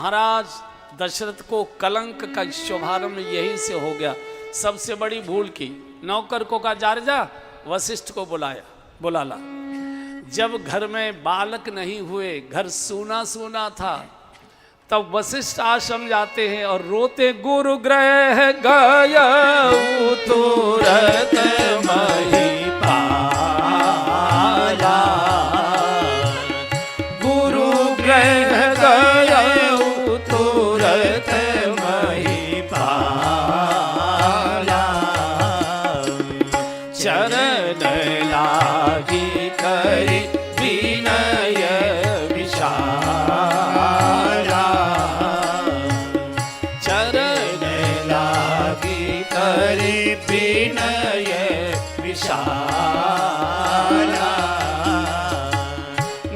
महाराज दशरथ को कलंक का शुभारंभ यहीं से हो गया। सबसे बड़ी भूल की, नौकर को कहा जा जा वशिष्ठ को बुलाला। जब घर में बालक नहीं हुए, घर सूना सूना था, तब वशिष्ठ आश्रम जाते हैं और रोते, गुरु ग्रह गया तुरत मही पाला, गुरु ग्रह गया तुरत मही पाला, चरण लागी करी विनय विशाला, चरण लागी करी विनय विशाला,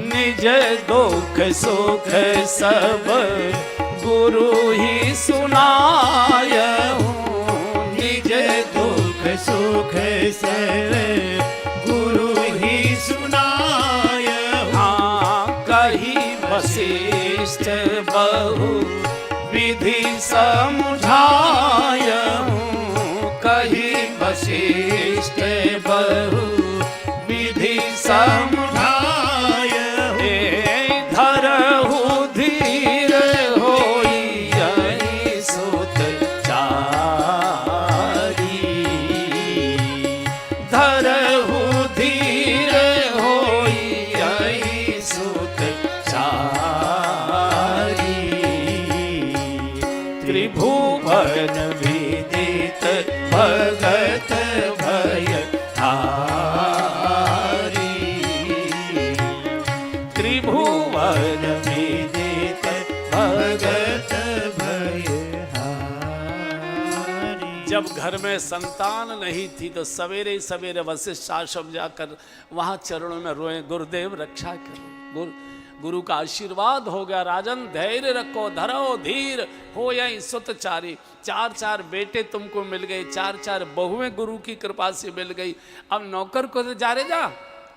निज दुख सुख सब गुरु ही सुनायहूँ, निज दुख सुख सब गुरु ही सुनायहूँ। हाँ कही वशिष्ठ बहु विधि समझायहूँ, कही वशिष्ठ बहु विधि समझायहूँ। धरहु धीर होई यही सुत चारी, धरहु धीर होई यही सुत चारी, त्रिभुवन विदित भगत भय हारी, त्रिभुवन विदित भगत भय हारी। जब घर में संतान नहीं थी तो सवेरे सवेरे वशिष्ठ आश्रम जाकर वहां चरणों में रोए, गुरुदेव रक्षा करो, गुरु का आशीर्वाद हो गया, राजन धैर्य रखो, धरो धीर हो यही सुतचारी। चार चार बेटे तुमको मिल गए, चार चार बहुएं गुरु की कृपा से मिल गई। अब नौकर को जा रे जा,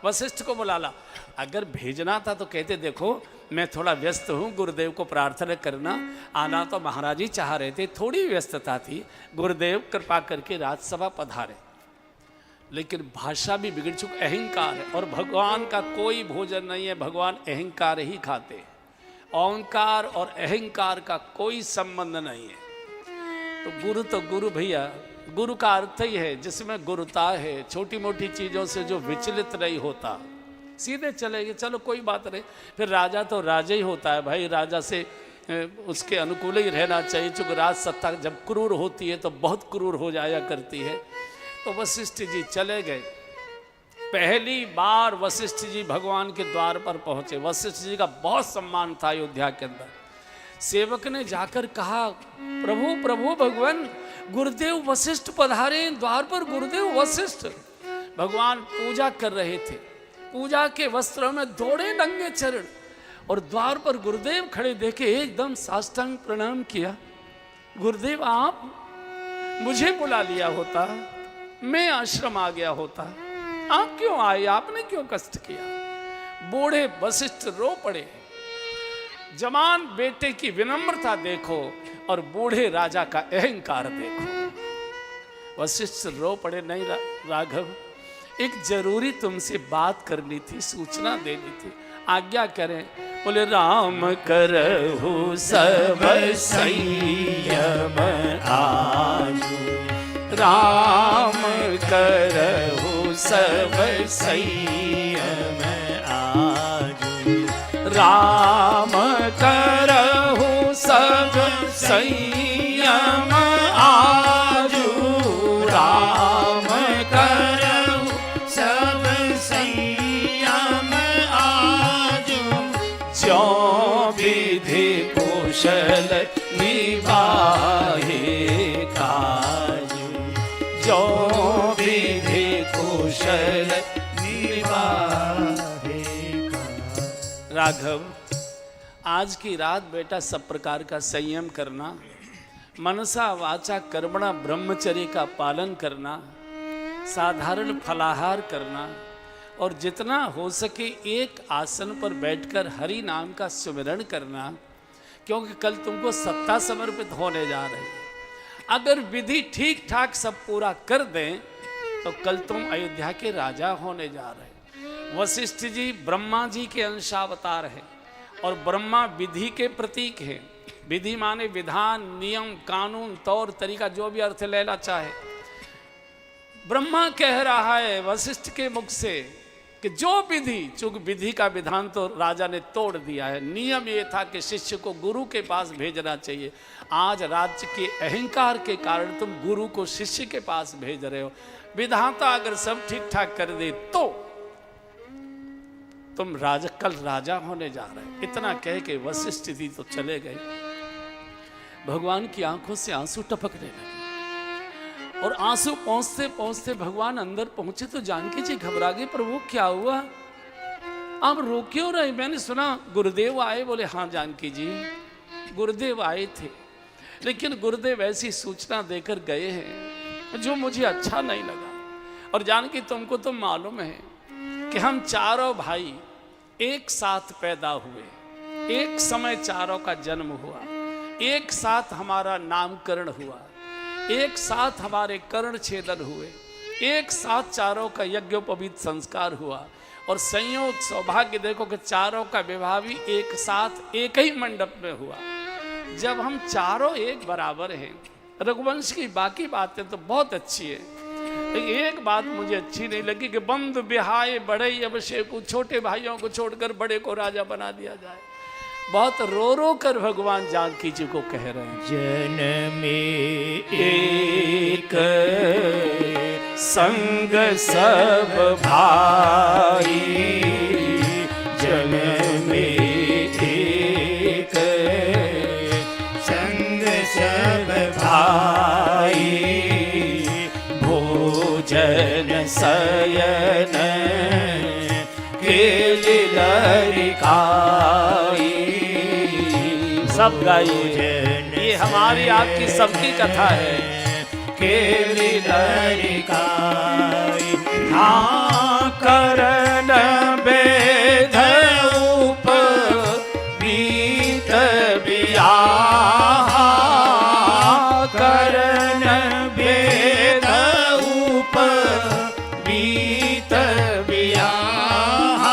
वशिष्ठ को बुला ला। अगर भेजना था तो कहते देखो मैं थोड़ा व्यस्त हूँ, गुरुदेव को प्रार्थना करना। आना तो महाराज ही चाह रहे थे, थोड़ी व्यस्तता थी, गुरुदेव कृपा करके राजसभा पधारे। लेकिन भाषा भी बिगड़ चुकी, अहंकार है। और भगवान का कोई भोजन नहीं है, भगवान अहंकार ही खाते हैं। ओंकार और अहंकार का कोई संबंध नहीं है। तो गुरु भैया, गुरु का अर्थ ही है जिसमें गुरुता है, छोटी मोटी चीज़ों से जो विचलित नहीं होता, सीधे चलेंगे, चलो कोई बात नहीं। फिर राजा तो राजा ही होता है भाई, राजा से उसके अनुकूल ही रहना चाहिए। चूँकि राज सत्ता जब क्रूर होती है तो बहुत क्रूर हो जाया करती है। तो वशिष्ठ जी चले गए। पहली बार वशिष्ठ जी भगवान के द्वार पर पहुंचे। वशिष्ठ जी का बहुत सम्मान था अयोध्या के अंदर। सेवक ने जाकर कहा, प्रभु प्रभु भगवान गुरुदेव वशिष्ठ पधारे द्वार पर, गुरुदेव वशिष्ठ। भगवान पूजा कर रहे थे, पूजा के वस्त्रों में दौड़े नंगे चरण, और द्वार पर गुरुदेव खड़े देखे एकदम साष्टांग प्रणाम किया। गुरुदेव आप मुझे बुला लिया होता, मैं आश्रम आ गया होता, आप क्यों आए, आपने क्यों कष्ट किया। बूढ़े वशिष्ठ रो पड़े। जवान बेटे की विनम्रता देखो और बूढ़े राजा का अहंकार देखो। वशिष्ठ रो पड़े, नहीं राघव एक जरूरी तुमसे बात करनी थी, सूचना देनी थी, आज्ञा करें। बोले राम करहु सब संयम आजू, राम करहु सब संयम आजू, राम करहु सब संयम आजू, राम करहु सब संयम आजू, जो विधि कुशल निभाए काजू, जो विधि कुशल निभाए काजू। राघव आज की रात बेटा सब प्रकार का संयम करना, मनसा वाचा कर्मणा ब्रह्मचर्य का पालन करना, साधारण फलाहार करना, और जितना हो सके एक आसन पर बैठकर हरि नाम का सुमिरन करना। क्योंकि कल तुमको सत्ता समर्पित होने जा रही है। अगर विधि ठीक ठाक सब पूरा कर दें तो कल तुम अयोध्या के राजा होने जा रहे। वशिष्ठ जी ब्रह्मा जी के अंशावतार हैं और ब्रह्मा विधि के प्रतीक हैं। विधि माने विधान, नियम, कानून, तौर तरीका, जो भी अर्थ लेना चाहे। ब्रह्मा कह रहा है वशिष्ठ के मुख से कि जो विधि, चूंकि विधि का विधान तो राजा ने तोड़ दिया है, नियम ये था कि शिष्य को गुरु के पास भेजना चाहिए। आज राज्य के अहंकार के कारण तुम गुरु को शिष्य के पास भेज रहे हो। विधाता अगर सब ठीक ठाक कर दे तो तुम कल राजा होने जा रहे हो। इतना कह के वशिष्ठ जी तो चले गए। भगवान की आंखों से आंसू टपकने लगे और आंसू पहुंचते पहुंचते भगवान अंदर पहुंचे तो जानकी जी घबरा गए, प्रभु क्या हुआ, आप रो क्यों रहे? मैंने सुना गुरुदेव आए। बोले हाँ जानकी जी, गुरुदेव आए थे, लेकिन गुरुदेव ऐसी सूचना देकर गए हैं जो मुझे अच्छा नहीं लगा। और जानकी तुमको तो मालूम है कि हम चारों भाई एक साथ पैदा हुए, एक समय चारों का जन्म हुआ, एक साथ हमारा नामकरण हुआ, एक साथ हमारे कर्ण छेदन हुए, एक साथ चारों का यज्ञोपवीत संस्कार हुआ और संयोग सौभाग्य देखो कि चारों का विवाह भी एक साथ एक ही मंडप में हुआ। जब हम चारों एक बराबर हैं, रघुवंश की बाकी बातें तो बहुत अच्छी है, लेकिन एक बात मुझे अच्छी नहीं लगी कि बंधु बिहाए बड़े अभिषेक, छोटे भाइयों को छोड़कर बड़े को राजा बना दिया जाए। बहुत रो रो कर भगवान जानकी जी को कह रहे हैं, जन में एक संग सब भाई, जन में एक संग सब भाई, भोजन शयन के लरिकाई। सब गाइए, ये हमारी आपकी सबकी कथा है। केली लरिकाई, हाँ करन बेध उपवीत बियाह, करन बेध उपवीत बियाह,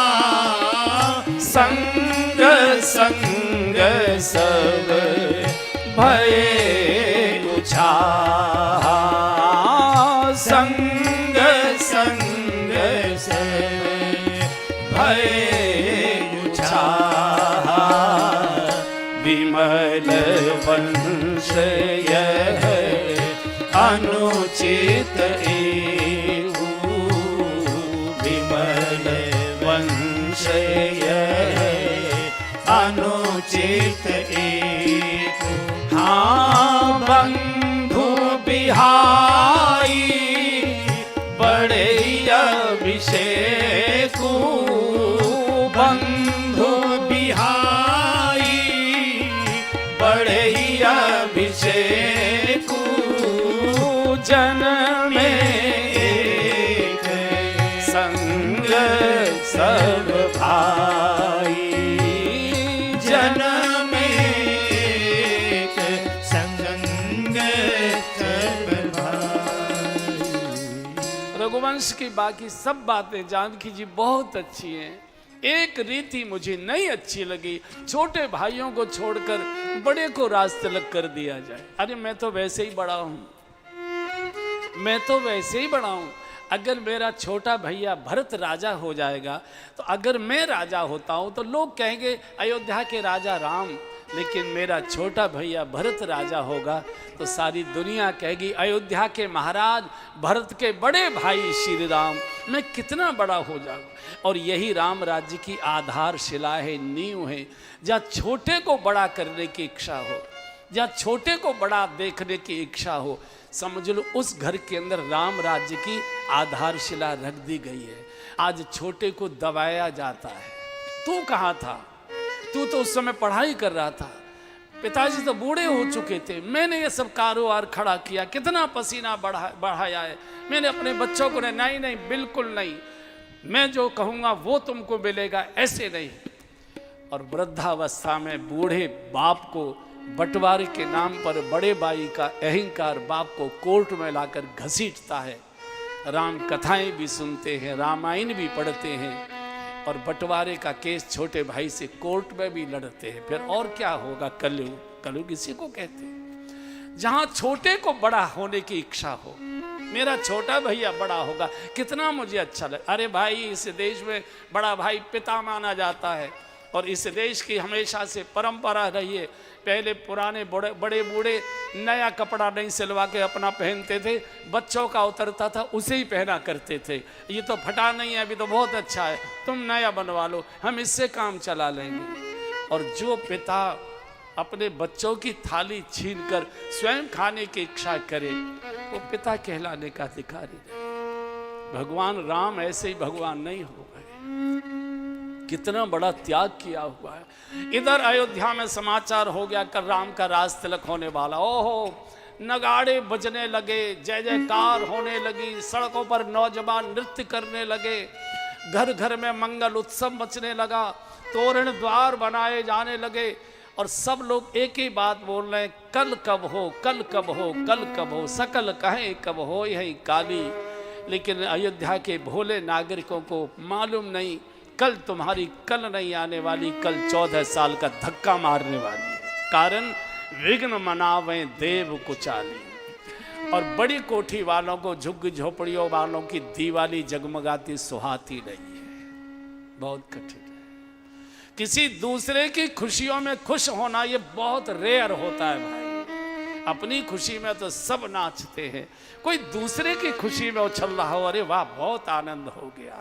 संग संग सब भये उछाह, संग संग सब भये उछाह, विमल वंश यह अनुचित एहू, विमल वंश यह अनुचित एक, हाँ बंधु बिहाई बड़े अभिषेक, बंधु बिहाई बड़े अभिषेक, जन में एक संग सब भाई, जन में एक संग सब भाई। रघुवंश की बाकी सब बातें जानकी जी बहुत अच्छी हैं। एक रीति मुझे नहीं अच्छी लगी, छोटे भाइयों को छोड़कर बड़े को राज तिलक कर दिया जाए। अरे मैं तो वैसे ही बड़ा हूं, मैं तो वैसे ही बड़ा हूं। अगर मेरा छोटा भैया भरत राजा हो जाएगा तो अगर मैं राजा होता हूं तो लोग कहेंगे अयोध्या के राजा राम, लेकिन मेरा छोटा भैया भरत राजा होगा तो सारी दुनिया कहेगी अयोध्या के महाराज भरत के बड़े भाई श्री राम। मैं कितना बड़ा हो जाऊंगा। और यही राम राज्य की आधारशिला है, नींव है। जहाँ छोटे को बड़ा करने की इच्छा हो, जहाँ छोटे को बड़ा देखने की इच्छा हो, समझ लो उस घर के अंदर राम राज्य की आधारशिला रख दी गई है। आज छोटे को दबाया जाता है। तू कहाँ था? तू तो उस समय पढ़ाई कर रहा था, पिताजी तो बूढ़े हो चुके थे, मैंने ये सब कारोबार खड़ा किया, कितना पसीना बढ़ाया है मैंने अपने बच्चों को। नहीं नहीं, बिल्कुल नहीं, मैं जो कहूँगा वो तुमको मिलेगा, ऐसे नहीं। और वृद्धावस्था में बूढ़े बाप को बंटवारे के नाम पर बड़े भाई का अहंकार बाप को कोर्ट में लाकर घसीटता है। राम कथाएं भी सुनते हैं, रामायण भी पढ़ते हैं, और बंटवारे का केस छोटे भाई से कोर्ट में भी लड़ते हैं। फिर और क्या होगा? कलयुग। कलयुग इसी को कहते हैं, जहां छोटे को बड़ा होने की इच्छा हो। मेरा छोटा भैया बड़ा होगा, कितना मुझे अच्छा लगे। अरे भाई, इस देश में बड़ा भाई पिता माना जाता है, और इस देश की हमेशा से परंपरा रही है। पहले पुराने बड़े बूढ़े नया कपड़ा नहीं सिलवा के अपना पहनते थे, बच्चों का उतरता था उसे ही पहना करते थे। ये तो फटा नहीं है, अभी तो बहुत अच्छा है, तुम नया बनवा लो, हम इससे काम चला लेंगे। और जो पिता अपने बच्चों की थाली छीनकर स्वयं खाने की इच्छा करे, वो पिता कहलाने का अधिकारी नहीं। भगवान राम ऐसे ही भगवान नहीं हो गए, कितना बड़ा त्याग किया हुआ है। इधर अयोध्या में समाचार हो गया कल राम का राज तिलक होने वाला। ओहो, नगाड़े बजने लगे, जय जयकार होने लगी, सड़कों पर नौजवान नृत्य करने लगे, घर घर में मंगल उत्सव मचने लगा, तोरण द्वार बनाए जाने लगे, और सब लोग एक ही बात बोल रहे हैं, कल कब हो, कल कब हो, कल कब हो, सकल कहें कब हो यही काली। लेकिन अयोध्या के भोले नागरिकों को मालूम नहीं, कल तुम्हारी कल नहीं आने वाली, कल 14 साल का धक्का मारने वाली है। कारण विघ्न मनावें देव कुचाली। और बड़ी कोठी वालों को, झुग्गी झोपड़ियों वालों की दिवाली जगमगाती सुहाती नहीं है, बहुत कठिन है। किसी दूसरे की खुशियों में खुश होना ये बहुत रेयर होता है भाई। अपनी खुशी में तो सब नाचते हैं, कोई दूसरे की खुशी में उछल रहा हो, अरे वाह बहुत आनंद हो गया।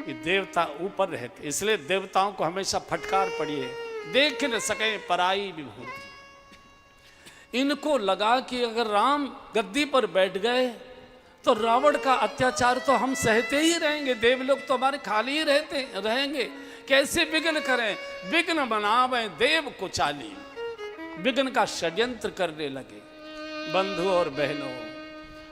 ये देवता ऊपर रहते, इसलिए देवताओं को हमेशा फटकार पड़ी है, देख न सके पराई विभूति। इनको लगा कि अगर राम गद्दी पर बैठ गए तो रावण का अत्याचार तो हम सहते ही रहेंगे, देवलोक तो हमारे खाली ही रहेंगे, कैसे विघ्न करें? विघ्न बनावें देव कुचाली। विघ्न का षड्यंत्र करने लगे। बंधु और बहनों,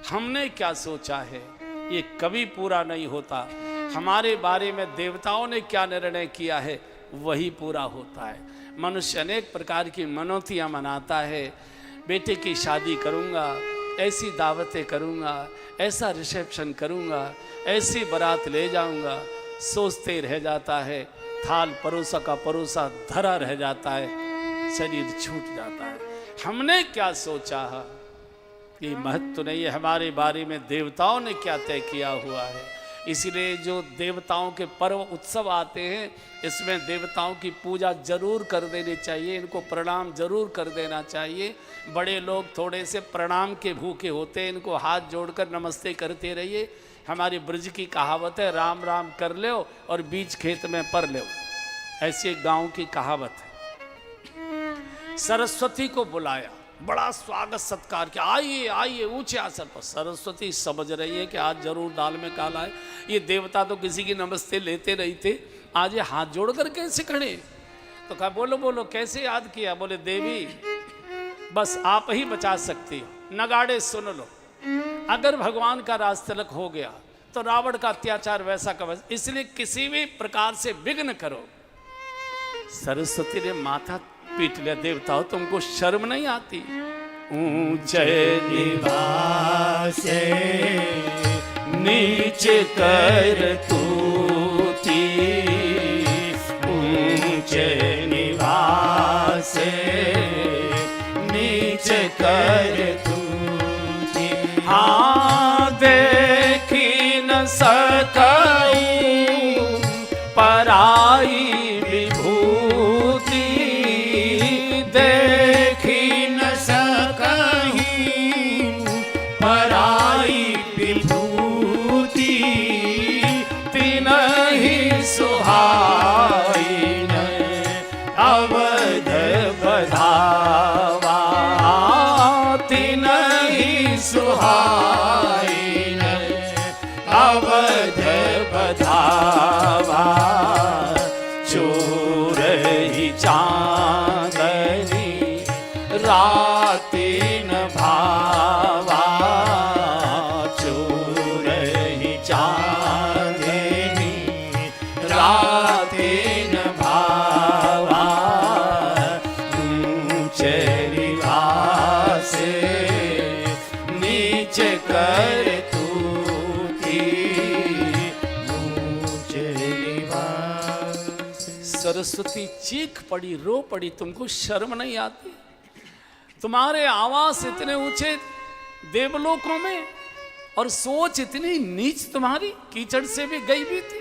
हमने क्या सोचा है ये कभी पूरा नहीं होता। हमारे बारे में देवताओं ने क्या निर्णय किया है वही पूरा होता है। मनुष्य अनेक प्रकार की मनौतियाँ मनाता है, बेटे की शादी करूँगा, ऐसी दावतें करूँगा, ऐसा रिसेप्शन करूँगा, ऐसी बारात ले जाऊँगा, सोचते रह जाता है, थाल परोसा का परोसा धरा रह जाता है, शरीर छूट जाता है। हमने क्या सोचा है ये महत्व नहीं है, हमारे बारे में देवताओं ने क्या तय किया हुआ है। इसलिए जो देवताओं के पर्व उत्सव आते हैं, इसमें देवताओं की पूजा जरूर कर देनी चाहिए, इनको प्रणाम जरूर कर देना चाहिए। बड़े लोग थोड़े से प्रणाम के भूखे होते हैं, इनको हाथ जोड़कर नमस्ते करते रहिए। हमारी ब्रज की कहावत है, राम राम कर लो और बीज खेत में पर लो, ऐसी एक गाँव की कहावत है। सरस्वती को बुलाया, बड़ा स्वागत सत्कार किया, आइए आइए ऊंचे आसन पर। सरस्वती समझ रही है कि आज जरूर दाल में काला है, ये देवता तो किसी की नमस्ते लेते नहीं थे, आज ये हाथ जोड़कर कैसे खड़े? तो कहा बोलो बोलो कैसे याद किया? बोले देवी बस आप ही बचा सकती हो, नगाड़े सुन लो। अगर भगवान का राज तिलक हो गया तो रावण का अत्याचार वैसा का वैसा, इसलिए किसी भी प्रकार से विघ्न करो। सरस्वती ने माथा पीट लिया, देवताओं तुमको शर्म नहीं आती? ऊंचे निवास नीचे कर तूती, ऊंचे निवास नीचे कर तूती। हाँ देखी न सकूं पराई अवध बधावा, चोर ही चांदनी राती न भावा, चोर ही चांदनी राती न भावा। निवासे नीचे कर तूती ऊंच निवासे। सरस्वती चीख पड़ी, रो पड़ी, तुमको शर्म नहीं आती? तुम्हारे आवाज इतने ऊंचे देवलोकों में और सोच इतनी नीच तुम्हारी, कीचड़ से भी गई भी थी।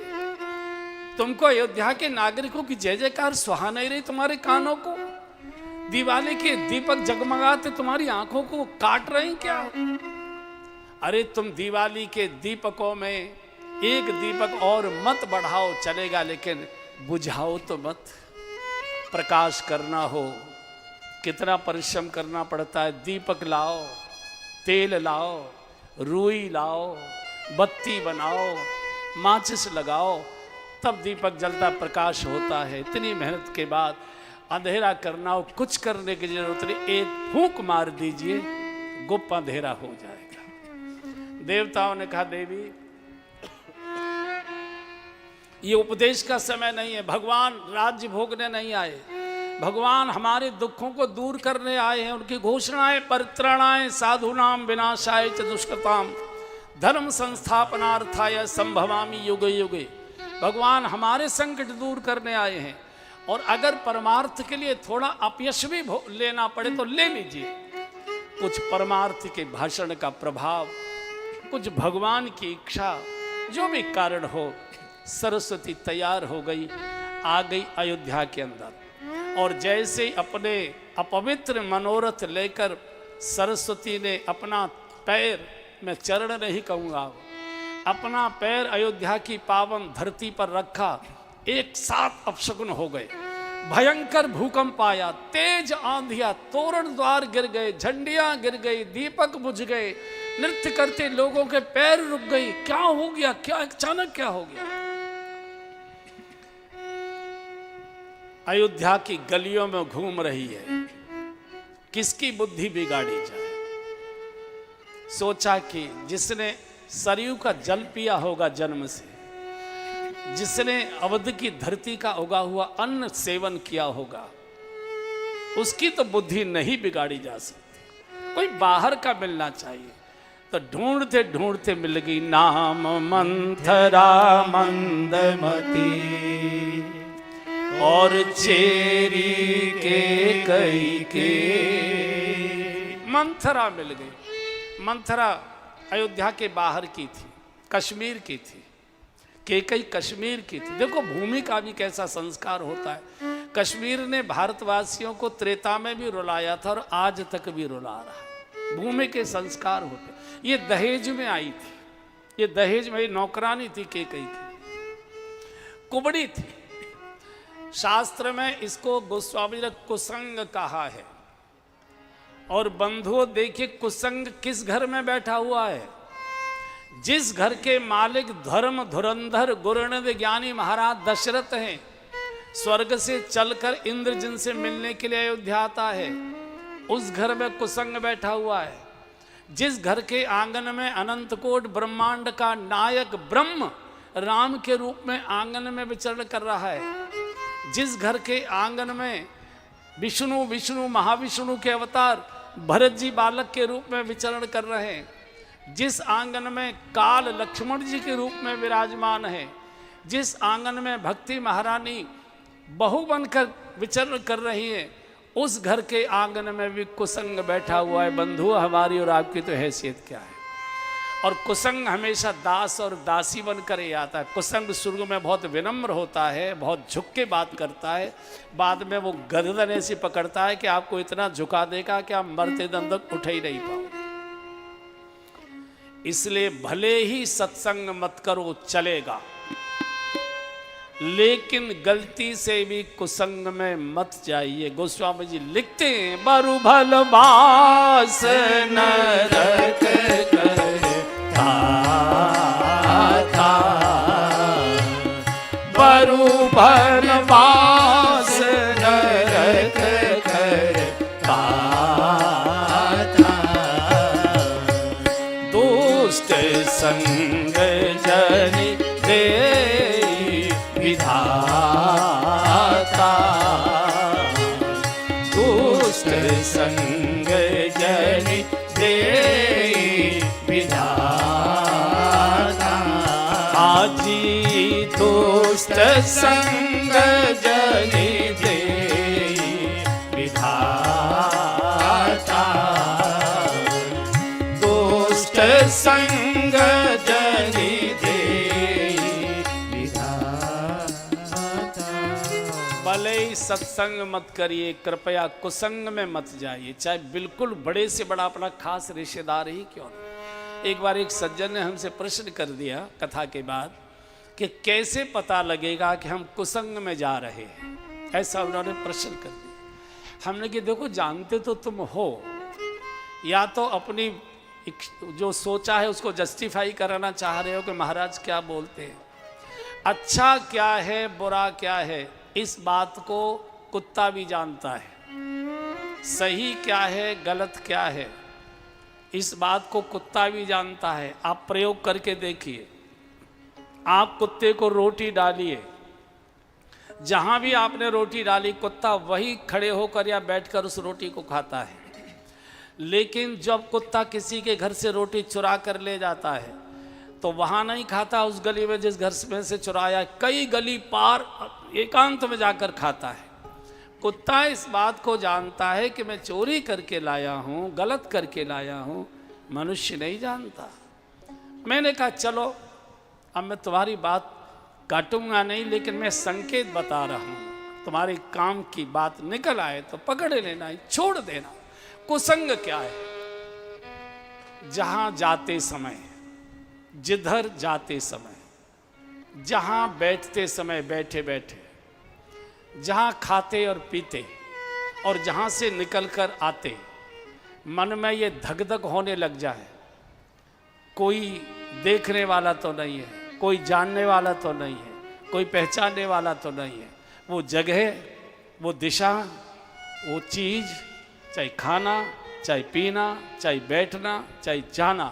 तुमको अयोध्या के नागरिकों की जय जयकार सुहा नहीं रही तुम्हारे कानों को? दिवाली के दीपक जगमगाते तुम्हारी आंखों को काट रहे हैं क्या? अरे तुम दिवाली के दीपकों में एक दीपक और मत बढ़ाओ, चलेगा, लेकिन बुझाओ तो मत। प्रकाश करना हो कितना परिश्रम करना पड़ता है। दीपक लाओ, तेल लाओ, रुई लाओ, बत्ती बनाओ, माचिस लगाओ, तब दीपक जलता, प्रकाश होता है। इतनी मेहनत के बाद अंधेरा करना हो, कुछ करने की जरूरत नहीं, एक फूंक मार दीजिए, गुप्त अंधेरा हो जाएगा। देवताओं ने कहा देवी ये उपदेश का समय नहीं है, भगवान राज्य भोगने नहीं आए, भगवान हमारे दुखों को दूर करने आए हैं। उनकी घोषणाएं परित्राणाय साधुनाम विनाशाय च दुष्कृताम धर्म संस्थापनार्थाय संभवामि युगे युगे। भगवान हमारे संकट दूर करने आए हैं, और अगर परमार्थ के लिए थोड़ा अपयश भी लेना पड़े तो ले लीजिए। कुछ परमार्थ के भाषण का प्रभाव, कुछ भगवान की इच्छा, जो भी कारण हो, सरस्वती तैयार हो गई, आ गई अयोध्या के अंदर। और जैसे अपने अपवित्र मनोरथ लेकर सरस्वती ने अपना पैर, मैं चरण नहीं कहूँगा, अपना पैर अयोध्या की पावन धरती पर रखा, एक साथ अपशकुन हो गए। भयंकर भूकंप आया, तेज आंधिया, तोरण द्वार गिर गए, झंडियां गिर गई, दीपक बुझ गए, नृत्य करते लोगों के पैर रुक गई। क्या हो गया? क्या अचानक क्या हो गया? अयोध्या की गलियों में घूम रही है, किसकी बुद्धि बिगाड़ी जाए? सोचा कि जिसने सरयू का जल पिया होगा जन्म से, जिसने अवध की धरती का उगा हुआ अन्न सेवन किया होगा, उसकी तो बुद्धि नहीं बिगाड़ी जा सकती, कोई बाहर का मिलना चाहिए। तो ढूंढते ढूंढते मिल गई नाम मंथरा मंदमती और चेरी के कई के। मंथरा मिल गई। मंथरा अयोध्या के बाहर की थी, कश्मीर की थी, केकई कश्मीर की थी। देखो भूमि का भी कैसा संस्कार होता है। कश्मीर ने भारतवासियों को त्रेता में भी रुलाया था और आज तक भी रुला रहा है। भूमि के संस्कार होते। ये दहेज में आई थी, ये दहेज में नौकरानी थी, केकई की कुबड़ी थी। शास्त्र में इसको गोस्वामी ने कुसंग कहा है। और बंधुओं देखिए कुसंग किस घर में बैठा हुआ है? जिस घर के मालिक धर्म धुरंधर गुरुनिधि ज्ञानी महाराज दशरथ हैं, स्वर्ग से चलकर इंद्र जिनसे मिलने के लिए अयोध्या आता है, उस घर में कुसंग बैठा हुआ है। जिस घर के आंगन में अनंत कोट ब्रह्मांड का नायक ब्रह्म राम के रूप में आंगन में विचरण कर रहा है, जिस घर के आंगन में विष्णु महाविष्णु के अवतार भरत जी बालक के रूप में विचरण कर रहे हैं, जिस आंगन में काल लक्ष्मण जी के रूप में विराजमान है, जिस आंगन में भक्ति महारानी बहू बनकर विचरण कर रही है, उस घर के आंगन में भी कुसंग बैठा हुआ है। बंधु हमारी और आपकी तो हैसियत क्या है? और कुसंग हमेशा दास और दासी बनकर ही आता है। कुसंग शुरू में बहुत विनम्र होता है, बहुत झुक के बात करता है, बाद में वो गर्दन ऐसी पकड़ता है कि आपको इतना झुका देगा कि आप मरते दम तक उठ ही नहीं पाओ। इसलिए भले ही सत्संग मत करो, चलेगा, लेकिन गलती से भी कुसंग में मत जाइए। गोस्वामी जी लिखते हैं, बरु भल बास नरक करता था, बरु भल बास नरक करता था, दुष्ट संग जनि दे विधाता, दुष्ट संग जनि दे विधाता। आजी दुष्ट संग जनि दे विधाता। दुष्ट संग जनि दे विधाता। भले ही सत्संग मत करिए, कृपया कुसंग में मत जाइए, चाहे बिल्कुल बड़े से बड़ा अपना खास रिश्तेदार ही क्यों नहीं। एक बार एक सज्जन ने हमसे प्रश्न कर दिया कथा के बाद कि कैसे पता लगेगा कि हम कुसंग में जा रहे हैं, ऐसा उन्होंने प्रश्न कर दिया। हमने कि देखो, जानते तो तुम हो, या तो अपनी जो सोचा है उसको जस्टिफाई कराना चाह रहे हो कि महाराज क्या बोलते हैं, अच्छा क्या है बुरा क्या है इस बात को कुत्ता भी जानता है, सही क्या है गलत क्या है इस बात को कुत्ता भी जानता है। आप प्रयोग करके देखिए, आप कुत्ते को रोटी डालिए, जहां भी आपने रोटी डाली कुत्ता वही खड़े होकर या बैठकर उस रोटी को खाता है। लेकिन जब कुत्ता किसी के घर से रोटी चुरा कर ले जाता है तो वहां नहीं खाता, उस गली में जिस घर में से चुराया कई गली पार एकांत में जाकर खाता है। कुत्ता इस बात को जानता है कि मैं चोरी करके लाया हूं, गलत करके लाया हूं, मनुष्य नहीं जानता। मैंने कहा चलो अब मैं तुम्हारी बात काटूंगा नहीं, लेकिन मैं संकेत बता रहा हूं, तुम्हारे काम की बात निकल आए तो पकड़ लेना, छोड़ देना। कुसंग क्या है? जहां जाते समय, जिधर जाते समय, जहां बैठते समय बैठे बैठे, जहां खाते और पीते और जहां से निकलकर आते मन में ये धक धक होने लग जाए, कोई देखने वाला तो नहीं है, कोई जानने वाला तो नहीं है, कोई पहचानने वाला तो नहीं है, वो जगह, वो दिशा, वो चीज़, चाहे खाना, चाहे पीना, चाहे बैठना, चाहे जाना,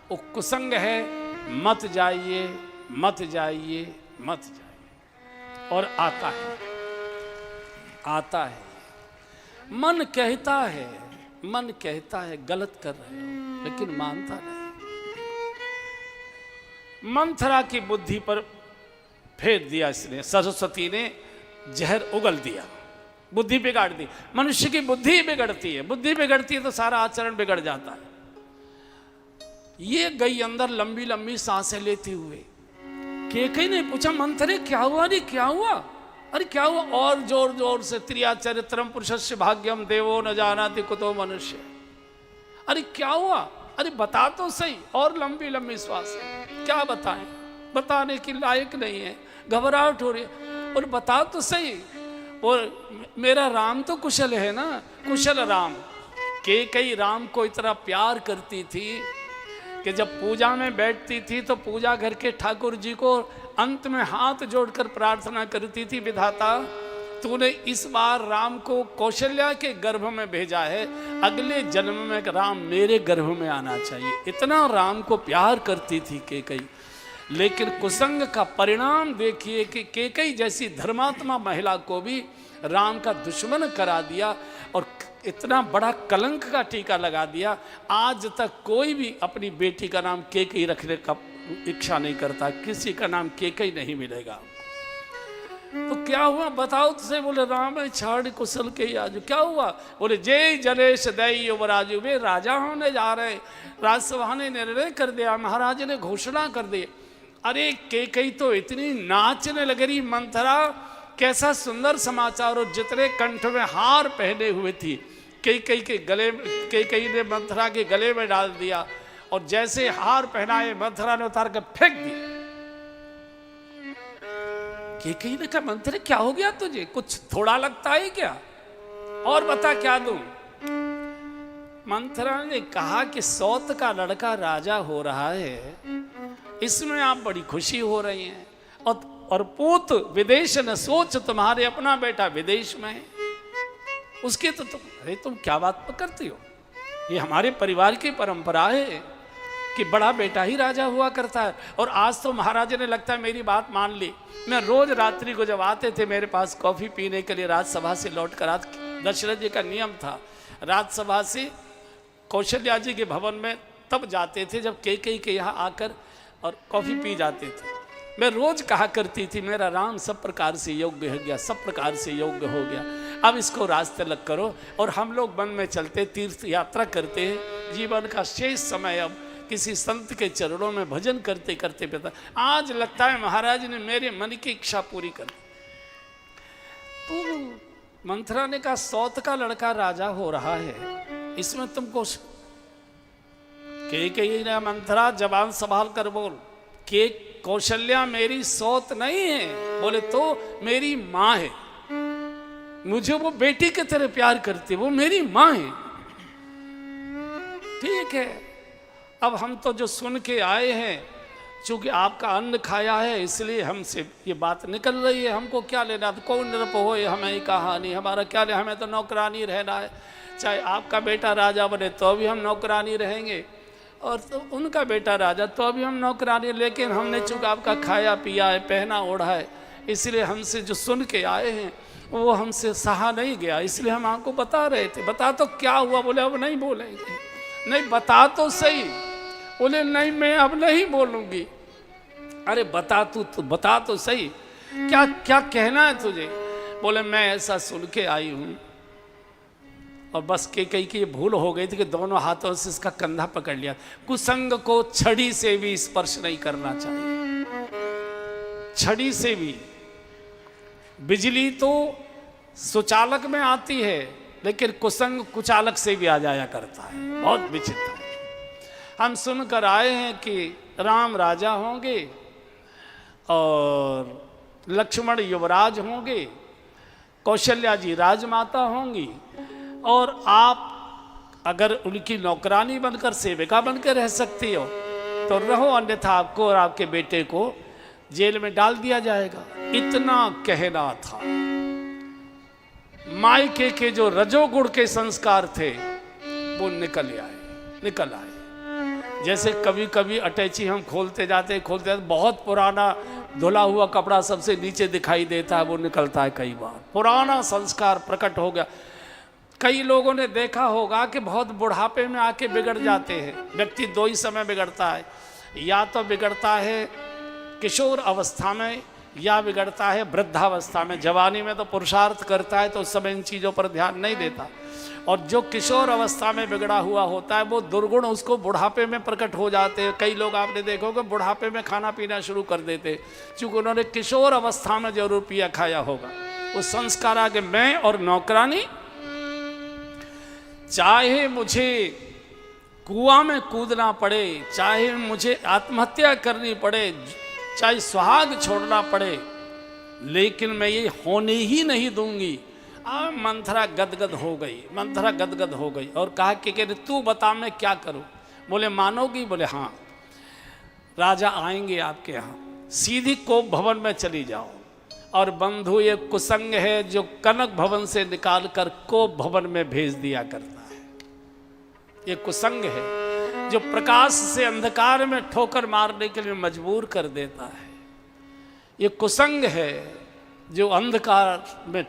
वो कुसंग है। मत जाइए, मत जाइए, मत जाइए। और आता है, आता है, मन कहता है, मन कहता है गलत कर रहे हो, लेकिन मानता नहीं। मंथरा की बुद्धि पर फेर दिया इसने, सरस्वती ने जहर उगल दिया, बुद्धि बिगाड़ दी। मनुष्य की बुद्धि बिगड़ती है, बुद्धि बिगड़ती है तो सारा आचरण बिगड़ जाता है। ये गई अंदर लंबी लंबी सांसें लेते हुए, केकई ने पूछा मंथरे क्या हुआ? अरे क्या हुआ? अरे क्या हुआ? और जोर जोर से त्रिया चरित्रम पुरुषस्य भाग्यम देवो न जानाति कुतो मनुष्य। अरे क्या हुआ? अरे बता तो सही। और लंबी लंबी श्वास, क्या बताएं, बताने की लायक नहीं है, घबराहट हो रही है। और बता तो सही, और मेरा राम तो कुशल है ना, कुशल राम। केकई राम को इतना प्यार करती थी कि जब पूजा में बैठती थी तो पूजा घर के ठाकुर जी को अंत में हाथ जोड़कर प्रार्थना करती थी, विधाता तूने इस बार राम को कौशल्या के गर्भ में भेजा है, अगले जन्म में राम मेरे गर्भ में आना चाहिए। इतना राम को प्यार करती थी केकई। लेकिन कुसंग का परिणाम देखिए कि केकई जैसी धर्मात्मा महिला को भी राम का दुश्मन करा दिया और इतना बड़ा कलंक का टीका लगा दिया। आज तक कोई भी अपनी बेटी का नाम केकई रखने का इच्छा नहीं करता, किसी का नाम केकई नहीं मिलेगा। तो क्या हुआ बताओ तुझे? बोले राम है छाड़ कुशल के आजू। क्या हुआ? बोले जय जनेश दई युवराजू, वे राजा होने जा रहे। राजसभा ने निर्णय कर दिया, महाराज ने घोषणा कर दी। अरे केकई तो इतनी नाचने लग रही, मंथरा कैसा सुंदर समाचार। और जितने कंठ में हार पहने हुए थी केकई के गले, केकई ने मंथरा के गले में डाल दिया और जैसे हार पहनाए मंथरा ने उतार कर फेंक दिया। केकई ने कहा मंथरा क्या हो गया तुझे, कुछ थोड़ा लगता है क्या, और बता क्या दूं? मंथरा ने कहा कि सौत का लड़का राजा हो रहा है, इसमें आप बड़ी खुशी हो रही हैं, और पूत विदेश न सोच, तुम्हारे अपना बेटा विदेश में है, उसकी तो तुम क्या बात करती हो? ये हमारे परिवार की परंपरा है कि बड़ा बेटा ही राजा हुआ करता है। और आज तो महाराज ने लगता है मेरी बात मान ली। मैं रोज रात्रि को जब आते थे मेरे पास कॉफी पीने के लिए राजसभा से लौट कर, आज दशरथ जी का नियम था, राजसभा से कौशल्या जी के भवन में तब जाते थे जब कैकेयी के यहाँ आकर और कॉफ़ी पी जाते थे। मैं रोज कहा करती थी मेरा राम सब प्रकार से योग्य हो गया, सब प्रकार से योग्य हो गया, अब इसको रास्ते लग करो। और हम लोग वन में चलते तीर्थ यात्रा करते हैं, जीवन का शेष समय अब किसी संत के चरणों में भजन करते करते पिता। आज लगता है महाराज ने मेरे मन की इच्छा पूरी कर दी। तो मंथरा ने कहा सौत का लड़का राजा हो रहा है, इसमें तुमको कैकेयी ने मंथरा जबान संभाल कर बोल के कौशल्या मेरी सौत नहीं है। बोले तो मेरी माँ है, मुझे वो बेटी के तरह प्यार करती, वो मेरी माँ है। ठीक है, अब हम तो जो सुन के आए हैं, चूंकि आपका अन्न खाया है इसलिए हमसे ये बात निकल रही है, हमको क्या लेना, तो कौन नृप हो हमें ही कहानी, हमारा क्या ले, हमें तो नौकरानी रहना है। चाहे आपका बेटा राजा बने तो भी हम नौकरानी रहेंगे, और तो उनका बेटा राजा तो भी हम नौकरानी, लेकिन हमने चूंकि आपका खाया पिया है, पहना ओढ़ा है, इसलिए हमसे जो सुन के आए हैं वो हमसे सहा नहीं गया, इसलिए हम आपको बता रहे थे। बता तो क्या हुआ? बोले अब नहीं बोलेंगे। नहीं बता तो सही। बोले नहीं मैं अब नहीं बोलूँगी। अरे बता तू बता तो सही, क्या क्या कहना है तुझे? बोले मैं ऐसा सुन के आई हूँ, और बस कैकेयी की भूल हो गई थी कि दोनों हाथों से इसका कंधा पकड़ लिया। कुसंग को छड़ी से भी स्पर्श नहीं करना चाहिए, छड़ी से भी। बिजली तो सुचालक में आती है, लेकिन कुसंग कुचालक से भी आ जाया करता है, बहुत विचित्र। हम सुनकर आए हैं कि राम राजा होंगे और लक्ष्मण युवराज होंगे, कौशल्या जी राजमाता होंगी, और आप अगर उनकी नौकरानी बनकर सेविका बनकर रह सकती हो तो रहो, अन्यथा आपको और आपके बेटे को जेल में डाल दिया जाएगा। इतना कहना था। मायके के जो रजोगुण के संस्कार थे वो निकल आए। जैसे कभी कभी अटैची हम खोलते जाते बहुत पुराना धुला हुआ कपड़ा सबसे नीचे दिखाई देता है, वो निकलता है। कई बार पुराना संस्कार प्रकट हो गया। कई लोगों ने देखा होगा कि बहुत बुढ़ापे में आके बिगड़ जाते हैं। व्यक्ति दो ही समय बिगड़ता है, या तो बिगड़ता है किशोर अवस्था में या बिगड़ता है वृद्धावस्था में। जवानी में तो पुरुषार्थ करता है तो उस समय इन चीज़ों पर ध्यान नहीं देता, और जो किशोर अवस्था में बिगड़ा हुआ होता है वो दुर्गुण उसको बुढ़ापे में प्रकट हो जाते हैं। कई लोग आपने देखोगे बुढ़ापे में खाना पीना शुरू कर देते, क्योंकि उन्होंने किशोर अवस्था में जरूर पिया खाया होगा। उस संस्कार आगे मैं और नौकरानी, चाहे मुझे कुआं में कूदना पड़े, चाहे मुझे आत्महत्या करनी पड़े, चाहे सुहाग छोड़ना पड़े, लेकिन मैं ये होने ही नहीं दूंगी। मंथरा गदगद हो गई और कहा कि तू बता मैं क्या करूं? बोले मानोगी? बोले हाँ, राजा आएंगे आपके यहाँ, सीधी कोप भवन में चली जाओ, और बंधु ये कुसंग है जो कनक भवन से निकाल कर कोप भवन में भेज दिया करता है। ये कुसंग है जो प्रकाश से अंधकार में ठोकर मारने के लिए मजबूर कर देता है। ये कुसंग है जो अंधकार में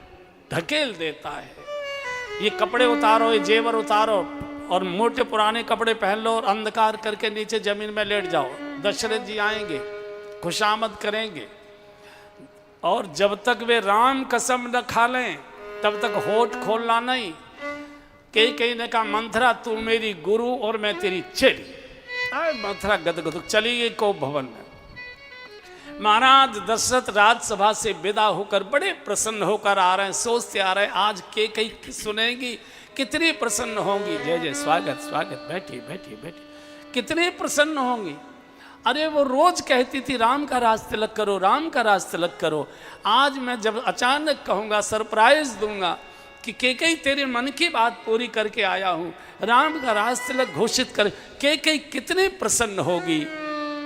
ढकेल देता है। ये कपड़े उतारो, ये जेवर उतारो और मोटे पुराने कपड़े पहन लो और अंधकार करके नीचे जमीन में लेट जाओ। दशरथ जी आएंगे, खुशामद करेंगे, और जब तक वे राम कसम न खा लें तब तक होठ खोलना नहीं। कई ने कहा मंथरा तू मेरी गुरु और मैं तेरी चेली। मंथरा गदगद चली गई कोप भवन में। महाराज दशरथ राजसभा से विदा होकर बड़े प्रसन्न होकर आ रहे हैं, सोचते आ रहे हैं आज कैकेयी सुनेगी, कितनी प्रसन्न होंगी। जय जय स्वागत स्वागत, बैठी बैठी बैठी, कितने प्रसन्न होंगी। अरे वो रोज कहती थी राम का राज तिलक करो, राम का राज तिलक करो। आज मैं जब अचानक कहूँगा, सरप्राइज दूंगा कि कैकेयी तेरे मन की बात पूरी करके आया हूँ, राम का राज तिलक घोषित कर, कैकेयी कितनी प्रसन्न होगी।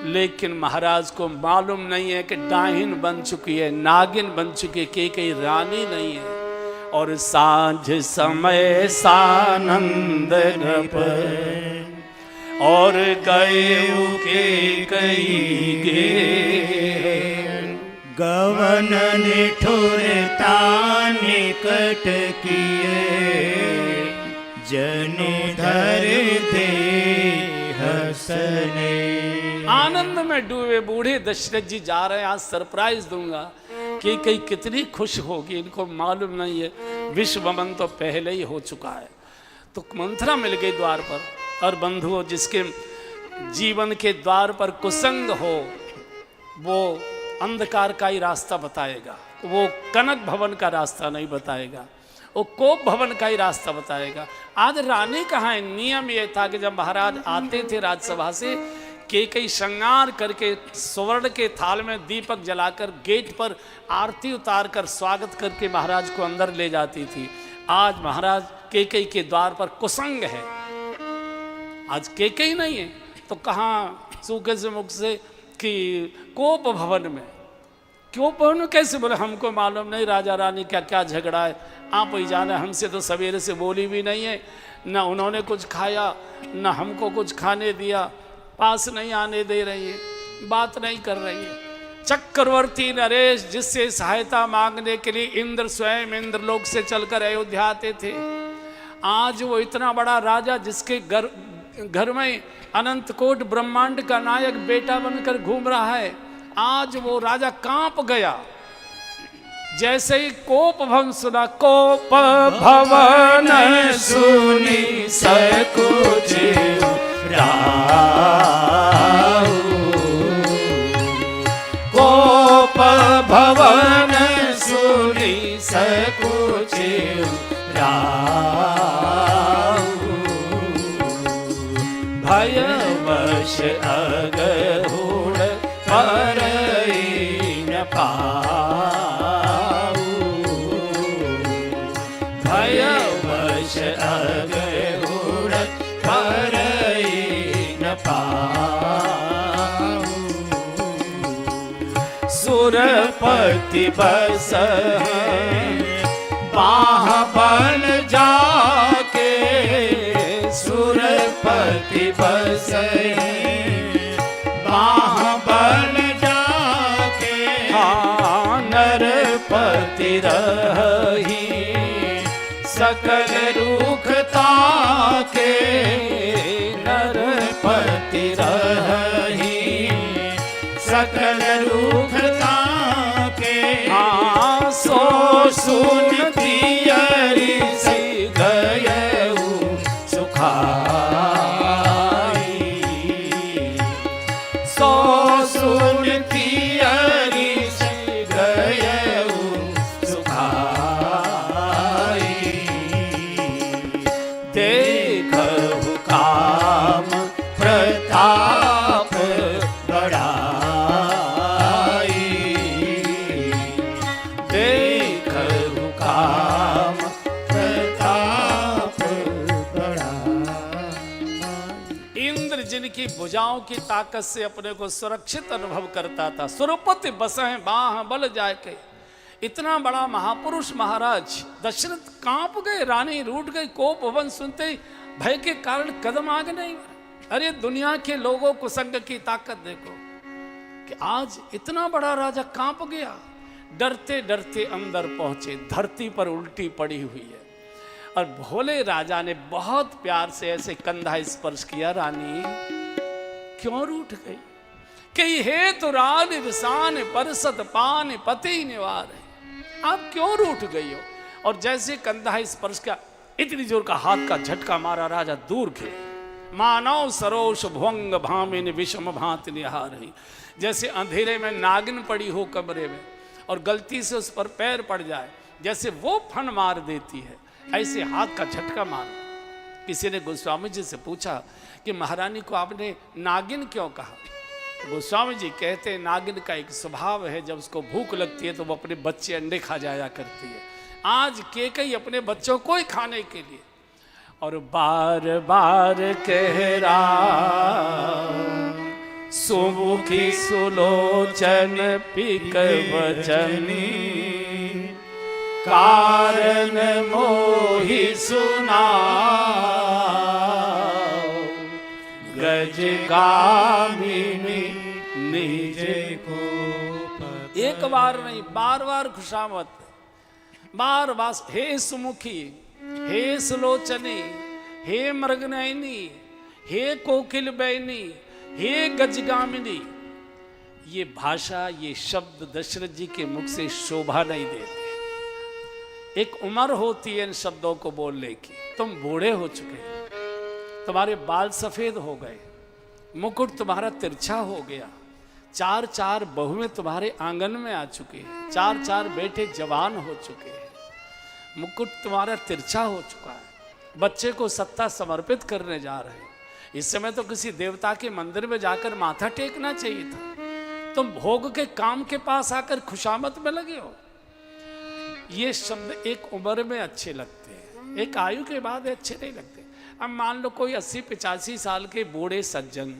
लेकिन महाराज को मालूम नहीं है कि डाहिन बन चुकी है, नागिन बन चुकी है, कैकेयी रानी नहीं है। और सांझ समय सानंद नप और गए कैकेयी गे, गवन निठुरता निकट किए, जनुधर दे हसने। आनंद में डूबे बूढ़े दशरथ जी जा रहे हैं। आज सरप्राइज दूंगा कि कई कितनी खुश होगी, इनको मालूम नहीं है विश्वमन तो पहले ही हो चुका है। तो मंथरा मिल गई द्वार पर। और बंधुओं, जिसके जीवन के द्वार पर कुसंग हो वो अंधकार का ही रास्ता बताएगा, वो कनक भवन का रास्ता नहीं बताएगा, वो कोप भवन का ही रास्ता बताएगा। आज रानी कहाँ है? नियम ये था कि जब महाराज आते थे राजसभा से, कई श्रृंगार करके स्वर्ण के थाल में दीपक जलाकर गेट पर आरती उतार कर स्वागत करके महाराज को अंदर ले जाती थी। आज महाराज केकई के द्वार पर कुसंग है। आज केकई नहीं है तो कहाँ सूखे से मुख से कि कोप भवन में। कोप भवन में कैसे बोले? हमको मालूम नहीं राजा रानी क्या क्या झगड़ा है, आप ही जाने। हमसे तो सवेरे से बोली भी नहीं है, न उन्होंने कुछ खाया न हमको कुछ खाने दिया, पास नहीं आने दे रही है, बात नहीं कर रही है। चक्रवर्ती नरेश जिससे सहायता मांगने के लिए इंद्र स्वयं इंद्रलोक से चलकर अयोध्या आते थे, आज वो इतना बड़ा राजा जिसके घर में अनंत कोट ब्रह्मांड का नायक बेटा बनकर घूम रहा है, आज वो राजा कांप गया। जैसे ही कोप भवन सुना, कोप भवन सुनी सकुच राहु, कोप भवन सुनी सकुच राहु, भयवश अगहुण परई न पाऊ, भयवश अगहुण परई न पाऊ, सुरपति बस बाहबल जाके, सुरपति बस बाहबल जाके, नरपति रही सकल रूखता के, नरपति रही सकल रूखता के, सो सुनती अरि से गयऊ सुखाई, सो सुनती अरि से गयऊ सुखाई, देखहु काम प्रताप बढ़ाई, देखहु काम प्रताप बढ़ाई। इंद्र जिनकी भुजाओं की ताकत से अपने को सुरक्षित अनुभव करता था, सुरपति बसहें बाह बल जाके, इतना बड़ा महापुरुष महाराज दशरथ कांप गए, रानी रूठ गई। कोप भवन सुनते ही भय के कारण कदम आगे नहीं बढ़े। अरे दुनिया के लोगों को संग की ताकत देखो कि आज इतना बड़ा राजा कांप गया। डरते डरते अंदर पहुंचे, धरती पर उल्टी पड़ी हुई है और भोले राजा ने बहुत प्यार से ऐसे कंधा स्पर्श किया। रानी क्यों रूठ गई? कही हे तो रान विसान परसत पान पति निवार है, आप क्यों रूठ गई हो? और जैसे कंधा स्पर्श किया, इतनी जोर का हाथ का झटका मारा, राजा दूर गिरे। मानव सरोष भुवंग भामिन विषम भांति निहार ही, जैसे अंधेरे में नागिन पड़ी हो कमरे में और गलती से उस पर पैर पड़ जाए, जैसे वो फन मार देती है, ऐसे हाथ का झटका मारा। किसी ने गोस्वामी जी से पूछा कि महारानी को आपने नागिन क्यों कहा? गोस्वामी जी कहते नागिन का एक स्वभाव है, जब उसको भूख लगती है तो वो अपने बच्चे अंडे खा जाया करती है। आज केकई अपने बच्चों को ही खाने के लिए, और बार बार कह रहा सुमुखी सुलोचन पिक वचनी, कारण मोहि सुना गजगामिनी निज को। एक बार नहीं, बार बार खुशामत, बार बार हे सुमुखी, हे सुलोचनी, हे मृगनयनी, हे कोकिल बैनी, हे गजगामिनी, ये भाषा, ये शब्द दशरथ जी के मुख से शोभा नहीं देते। एक उम्र होती है इन शब्दों को बोलने की। तुम बूढ़े हो चुके, तुम्हारे बाल सफेद हो गए, मुकुट तुम्हारा तिरछा हो गया, 4 बहुएं तुम्हारे आंगन में आ चुके हैं, 4 बेटे जवान हो चुके हैं, मुकुट तुम्हारा तिरछा हो चुका है, बच्चे को सत्ता समर्पित करने जा रहे हैं। इस समय तो किसी देवता के मंदिर में जाकर माथा टेकना चाहिए था, तुम भोग के काम के पास आकर खुशामद में लगे हो। ये शब्द एक उम्र में अच्छे लगते हैं, एक आयु के बाद अच्छे नहीं लगते। अब मान लो कोई 80-85 साल के बूढ़े सज्जन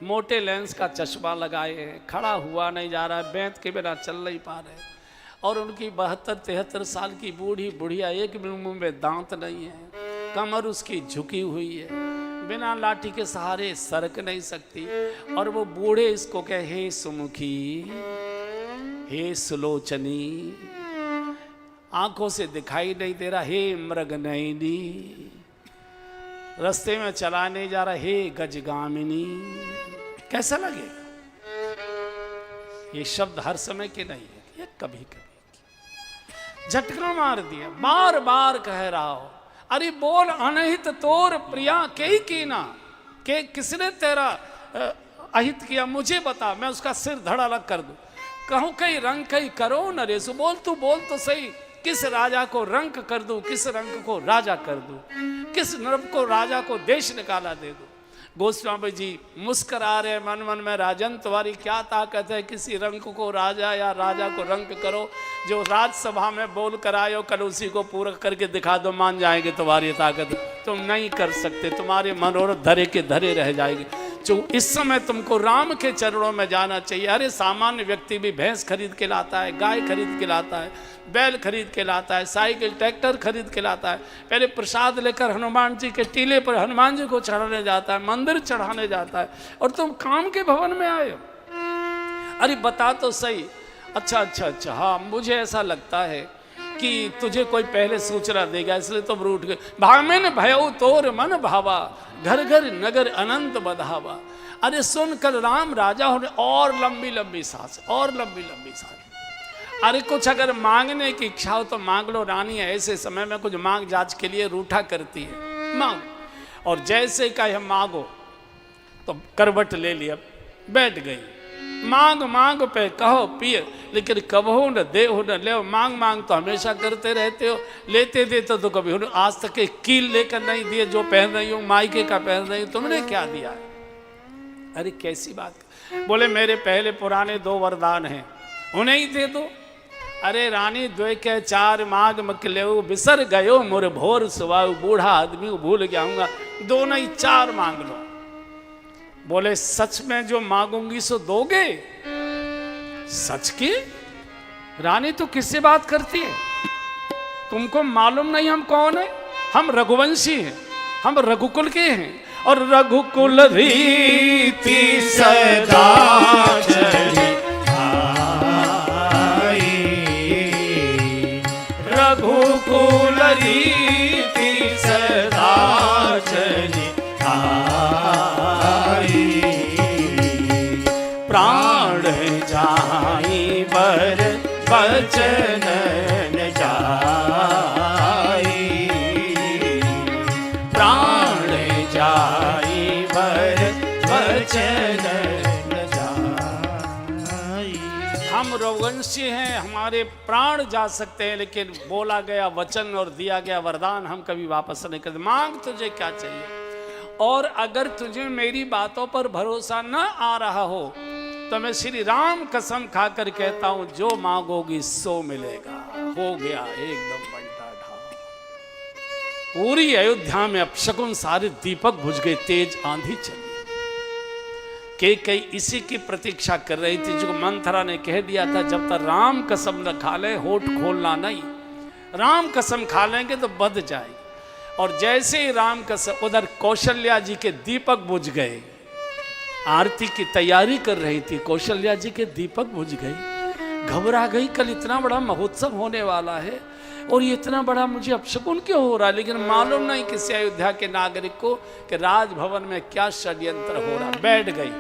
मोटे लेंस का चश्मा लगाए हैं, खड़ा हुआ नहीं जा रहा है, बैंत के बिना चल नहीं पा रहे, और उनकी 72-73 साल की बूढ़ी बुढ़िया, एक भी मुंह में दांत नहीं है, कमर उसकी झुकी हुई है, बिना लाठी के सहारे सरक नहीं सकती, और वो बूढ़े इसको कहे, हे सुमुखी, हे सुलोचनी, आंखों से दिखाई नहीं दे रहा, हे मृगनयनी, रास्ते में चला नहीं जा रहा, हे गजगामिनी, कैसा लगेगा? ये शब्द हर समय के नहीं है, ये कभी कभी झटका मार दिया, बार बार कह रहा हो, अरे बोल अनहित तोर प्रिया के कीना, के किसने तेरा अहित किया, मुझे बता, मैं उसका सिर धड़ अलग कर दूं। कहूं कहीं रंग कहीं करो नरेशु, बोल तू बोल तो सही, किस राजा को रंक कर दूं, किस रंक को राजा कर दूं, किस नरक को राजा को देश निकाला दे दूं। गोस्वामी जी मुस्करा रहे मन मन में, राजन तुम्हारी क्या ताकत है, किसी रंक को राजा या राजा को रंक करो, जो राजसभा में बोल कर आए हो कल उसी को पूरा करके दिखा दो, मान जाएंगे तुम्हारी ताकत। तुम नहीं कर सकते, तुम्हारे मनोरथ धरे के धरे रह जाएंगे। जो इस समय तुमको राम के चरणों में जाना चाहिए। अरे सामान्य व्यक्ति भी भैंस खरीद के लाता है, गाय खरीद के लाता है, बैल खरीद के लाता है, साइकिल ट्रैक्टर खरीद के लाता है, पहले प्रसाद लेकर हनुमान जी के टीले पर हनुमान जी को चढ़ाने जाता है, मंदिर चढ़ाने जाता है, और तुम काम के भवन में आए हो। अरे बता तो सही। अच्छा, हाँ मुझे ऐसा लगता है कि तुझे कोई पहले सूचना देगा, इसलिए तुम रूठ गए। भामिन भयउ तोर मन भावा, घर घर नगर अनंत बधावा। अरे सुन कर राम राजा होने, और लंबी लंबी सांस, और लंबी लंबी सांस। अरे कुछ अगर मांगने की इच्छा हो तो मांग लो, रानी ऐसे समय में कुछ मांग जांच के लिए रूठा करती है, मांग। और जैसे कहे मांगो तो करवट ले लिया, बैठ गई। मांग मांग पे कहो पिए, लेकिन कबहो न दे हो न ले। मांग मांग तो हमेशा करते रहते हो, लेते देते तो कभी हो। आज तक एक कील लेकर नहीं दिए, जो पहन रही हूँ मायके का पहन रही हूँ, तुमने क्या दिया है? अरे कैसी बात। बोले मेरे पहले पुराने 2 वरदान हैं, उन्हें ही दे दो। अरे रानी द्वे के 4 मांग मकलेऊ, बिसर गयो मोर भोर सुवाऊ। बूढ़ा आदमी भूल गया हूँगा, 2 नहीं 4 मांग लो। बोले सच में जो मांगूंगी सो दोगे? सच की? रानी तू किससे बात करती है? तुमको मालूम नहीं हम कौन है? हम रघुवंशी हैं, हम रघुकुल के हैं, और रघुकुल रीति सदा चली आई। रघुकुल रीति सदा चली आई। प्राण जाई बर बचन न जाई। प्राण जाई बर बचन न जाई। हम रघुवंशी हैं, हमारे प्राण जा सकते हैं, लेकिन बोला गया वचन और दिया गया वरदान हम कभी वापस नहीं करते। मांग तुझे क्या चाहिए? और अगर तुझे मेरी बातों पर भरोसा न आ रहा हो तो मैं श्री राम कसम खाकर कहता हूं, जो मांगोगी सो मिलेगा। हो गया एकदम बंटा ढा। पूरी अयोध्या में अपशकुन सारे दीपक बुझ गए, तेज आंधी चली। के कई इसी की प्रतीक्षा कर रही थी, जो मंथरा ने कह दिया था, जब तक राम कसम न खा ले होठ खोलना नहीं। राम कसम खा लेंगे तो बध जाएगी। और जैसे ही राम कसम, उधर कौशल्या जी के दीपक बुझ गए। आरती की तैयारी कर रही थी, कौशल्या जी के दीपक बुझ गई, घबरा गई। कल इतना बड़ा महोत्सव होने वाला है और ये इतना बड़ा मुझे अपशकुन क्यों हो रहा है? लेकिन मालूम नहीं किसी अयोध्या के नागरिक को कि राजभवन में क्या षड्यंत्र हो रहा। बैठ गई,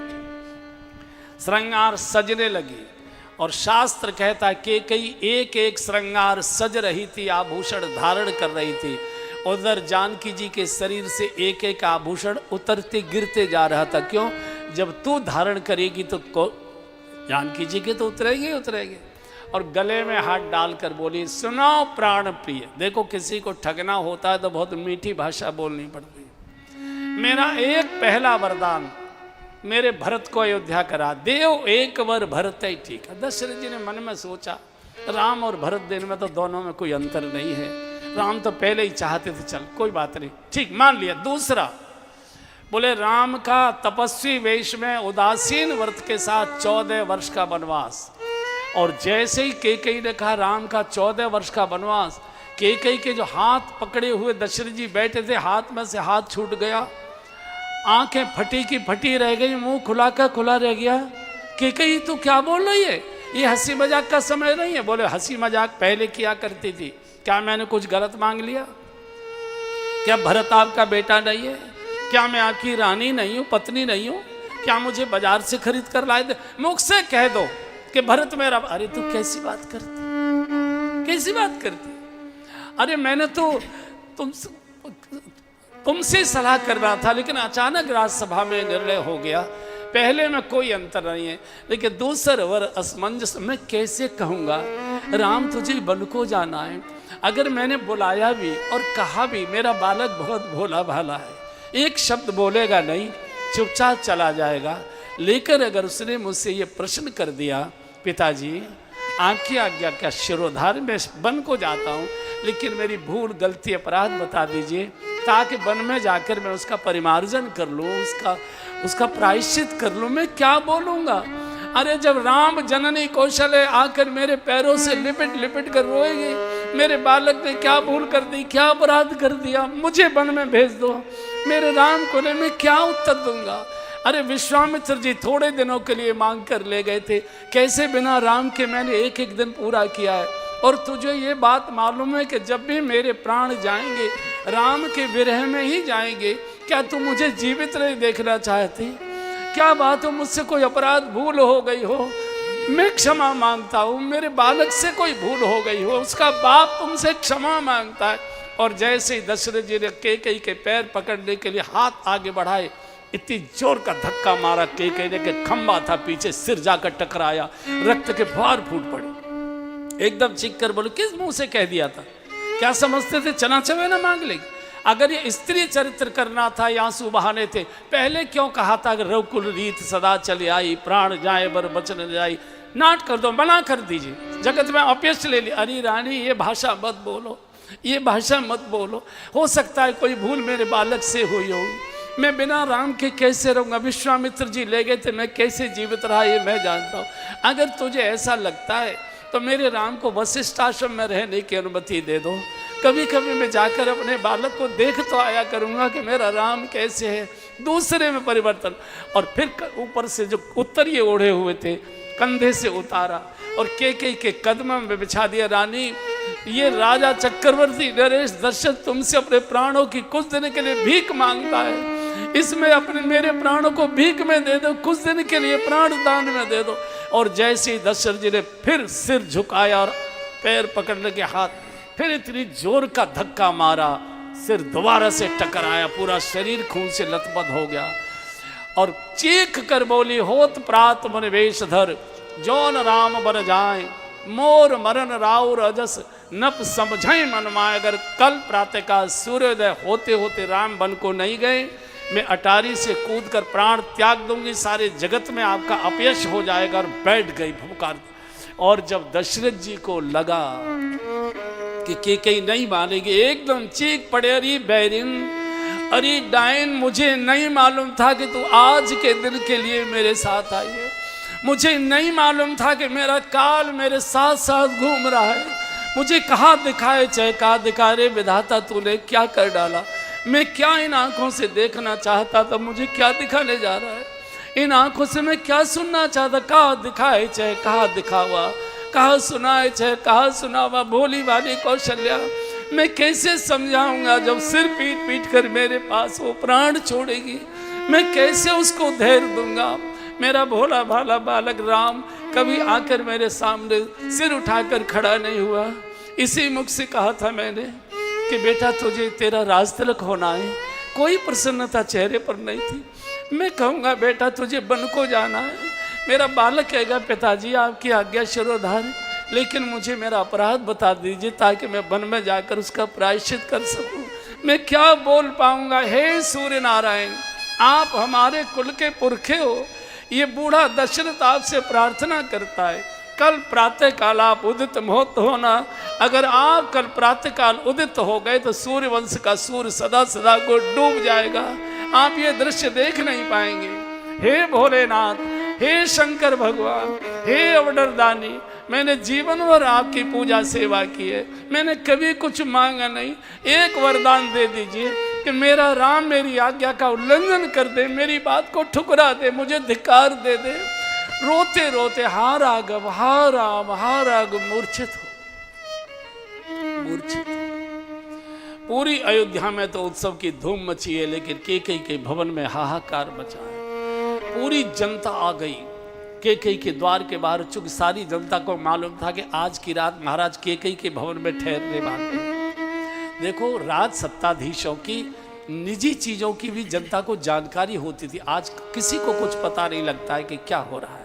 श्रृंगार सजने लगी, और शास्त्र कहता है कि कई एक एक श्रृंगार सज रही थी, आभूषण धारण कर रही थी। उधर जानकी जी के शरीर से एक एक आभूषण उतरते गिरते जा रहा था। क्यों? जब तू धारण करेगी तो जानकी जी के तो उतरेंगे उतरेंगे। और गले में हाथ डालकर बोली, सुनो प्राण प्रिय। देखो, किसी को ठगना होता है तो बहुत मीठी भाषा बोलनी पड़ती है। मेरा एक पहला वरदान, मेरे भरत को अयोध्या करा देव, एक वर भरत ही ठीक है। दशरथ जी ने मन में सोचा, राम और भरत देने में तो दोनों में कोई अंतर नहीं है। राम तो पहले ही चाहते थे, चल कोई बात नहीं, ठीक मान लिया। दूसरा बोले, राम का तपस्वी वेश में उदासीन व्रत के साथ 14 वर्ष का वनवास। और जैसे ही केकई ने कहा राम का 14 वर्ष का वनवास, केकई के जो हाथ पकड़े हुए दशरथ जी बैठे थे, हाथ में से हाथ छूट गया, आंखें फटी की फटी रह गई, मुंह खुला का खुला रह गया। केकई तू क्या बोल रही है? ये हंसी मजाक का समय नहीं है। बोले, हंसी मजाक पहले किया करती थी, क्या मैंने कुछ गलत मांग लिया? क्या भरत आपका बेटा नहीं है? क्या मैं आपकी रानी नहीं हूं, पत्नी नहीं हूं? क्या मुझे बाजार से खरीद कर लाए थे? मुख से कह दो कि भरत मेरा। अरे तू कैसी बात करती, कैसी बात करती? अरे मैंने तो तुमसे सलाह करना था, लेकिन अचानक राजसभा में निर्णय हो गया। पहले में कोई अंतर नहीं है, लेकिन दूसर वर असमंजस। मैं कैसे कहूँगा? राम तुझे वन को जाना है। अगर मैंने बुलाया भी और कहा भी, मेरा बालक बहुत भोला भाला है, एक शब्द बोलेगा नहीं, चुपचाप चला जाएगा। लेकर अगर उसने मुझसे ये प्रश्न कर दिया, पिताजी आपकी आज्ञा क्या शिरोधार्य में वन को जाता हूँ, लेकिन मेरी भूल गलती अपराध बता दीजिए, ताकि वन में जाकर मैं उसका परिमार्जन कर लूँ, उसका प्रायश्चित कर लूँ। मैं क्या बोलूँगा? अरे जब राम जननी कौशल्य आकर मेरे पैरों से लिपट लिपट कर रोएगी, मेरे बालक ने क्या भूल कर दी, क्या अपराध कर दिया, मुझे वन में भेज दो, मेरे राम को ने मैं क्या उत्तर दूंगा? अरे विश्वामित्र जी थोड़े दिनों के लिए मांग कर ले गए थे, कैसे बिना राम के मैंने एक एक दिन पूरा किया है। और तुझे ये बात मालूम है कि जब भी मेरे प्राण जाएंगे राम के विरह में ही जाएंगे। क्या तू मुझे जीवित नहीं देखना चाहती? क्या बात हो, मुझसे कोई अपराध भूल हो गई हो, मैं क्षमा मांगता हूँ। मेरे बालक से कोई भूल हो गई हो, उसका बाप तुमसे क्षमा मांगता है। और जैसे ही दशरथ जी ने केकई के पैर पकड़ने के लिए हाथ आगे बढ़ाए, इतनी जोर का धक्का मारा, केकई ने के खंबा था पीछे, सिर जाकर टकराया, रक्त के फुहार फूट पड़े। एकदम चीख कर बोले, किस मुंह से कह दिया था? क्या समझते थे चना चवे ना मांग लेगी? अगर ये स्त्री चरित्र करना था, आंसू बहाने थे, पहले क्यों कहा था कि रघुकुल रीत सदा चली आई, प्राण जाए बर बचन जाई। नाट कर दो, मना कर दीजिए, जगत में अपयश ले लिया। अरे रानी ये भाषा मत बोलो, ये भाषा मत बोलो, हो सकता है कोई भूल मेरे बालक से हुई होगी, मैं बिना राम के कैसे रहूँगा? विश्वामित्र जी ले गए थे, मैं कैसे जीवित रहा ये मैं जानता हूँ। अगर तुझे ऐसा लगता है तो मेरे राम को वशिष्ठ आश्रम में रहने की अनुमति दे दो। कभी कभी मैं जाकर अपने बालक को देख तो आया करूँगा कि मेरा राम कैसे है। दूसरे में परिवर्तन। और फिर ऊपर से जो उत्तरीय ओढ़े हुए थे कंधे से उतारा और केकई के कदमों में बिछा दिया। रानी, ये राजा चक्रवर्ती नरेश दशरथ तुमसे अपने प्राणों की कुछ दिन के लिए भीख मांगता है, इसमें अपने मेरे प्राणों को भीख में दे दो, कुछ दिन के लिए प्राण दान में दे दो। और जैसे ही दशरथ जी ने फिर सिर झुकाया और पैर पकड़ने के हाथ, फिर इतनी जोर का धक्का मारा, सिर दोबारा से टकराया, पूरा शरीर खून से लथपथ हो गया। और चीख कर बोली, होत प्रात मन वेशधर, जौन राम बन जाए, मोर मरण राउर अजस, नप समझाए मन माय। अगर कल प्रातः का सूर्योदय होते होते राम बन को नहीं गए, मैं अटारी से कूद कर प्राण त्याग दूंगी, सारे जगत में आपका अपयश हो जाएगा। और बैठ गई फुकार। और जब दशरथ जी को लगा कि केकई नहीं मानेगी, एकदम चीख पड़े, अरे बैरिन, अरे डायन, मुझे नहीं मालूम था कि तू आज के दिन के लिए मेरे साथ आई है। मुझे नहीं मालूम था कि मेरा काल मेरे साथ साथ घूम रहा है। मुझे कहाँ दिखाए चाहे कहाँ दिखा रे विधाता, तूने क्या कर डाला? मैं क्या इन आंखों से देखना चाहता था, मुझे क्या दिखाने जा रहा है? इन आंखों से मैं क्या सुनना चाहता, कहाँ दिखाए चाहे कहाँ दिखावा। कहा सुनाए छे, कहा सुनावा भोली वाली कौशल्या। मैं कैसे समझाऊंगा जब सिर पीट पीट कर मेरे पास वो प्राण छोड़ेगी, मैं कैसे उसको धैर्य दूंगा। मेरा भोला भाला बालक राम कभी आकर मेरे सामने सिर उठाकर खड़ा नहीं हुआ। इसी मुख से कहा था मैंने कि बेटा तुझे तेरा राज तिलक होना है। कोई प्रसन्नता चेहरे पर नहीं थी। मैं कहूँगा बेटा तुझे वन को जाना है, मेरा बालक कहेगा पिताजी आपकी आज्ञा शिरोधार है, लेकिन मुझे मेरा अपराध बता दीजिए ताकि मैं वन में जाकर उसका प्रायश्चित कर सकूं। मैं क्या बोल पाऊंगा। हे सूर्य नारायण, आप हमारे कुल के पुरखे हो। ये बूढ़ा दशरथ आपसे प्रार्थना करता है कल प्रातः काल आप उदित महोत होना। अगर आप कल प्रातः काल उदित हो गए तो सूर्य वंश का सूर्य सदा सदा को डूब जाएगा, आप ये दृश्य देख नहीं पाएंगे। हे भोलेनाथ, हे शंकर भगवान, हे अवडरदानी, मैंने जीवन भर आपकी पूजा सेवा की है, मैंने कभी कुछ मांगा नहीं। एक वरदान दे दीजिए कि मेरा राम मेरी आज्ञा का उल्लंघन कर दे, मेरी बात को ठुकरा दे, मुझे धिक्कार दे दे। रोते रोते हा राघव हा राम हा राघव मूर्छित हो, मूर्छित। पूरी अयोध्या में तो उत्सव की धूम मची है, लेकिन केकई के भवन में हाहाकार मचा है। पूरी जनता आ गई केकई के द्वार के बाहर, चूंकि सारी जनता को मालूम था कि आज की रात महाराज केकई के भवन में ठहरने वाले हैं। देखो, राज सत्ताधीशों की निजी चीजों की भी जनता को जानकारी होती थी। आज किसी को कुछ पता नहीं लगता है कि क्या हो रहा है।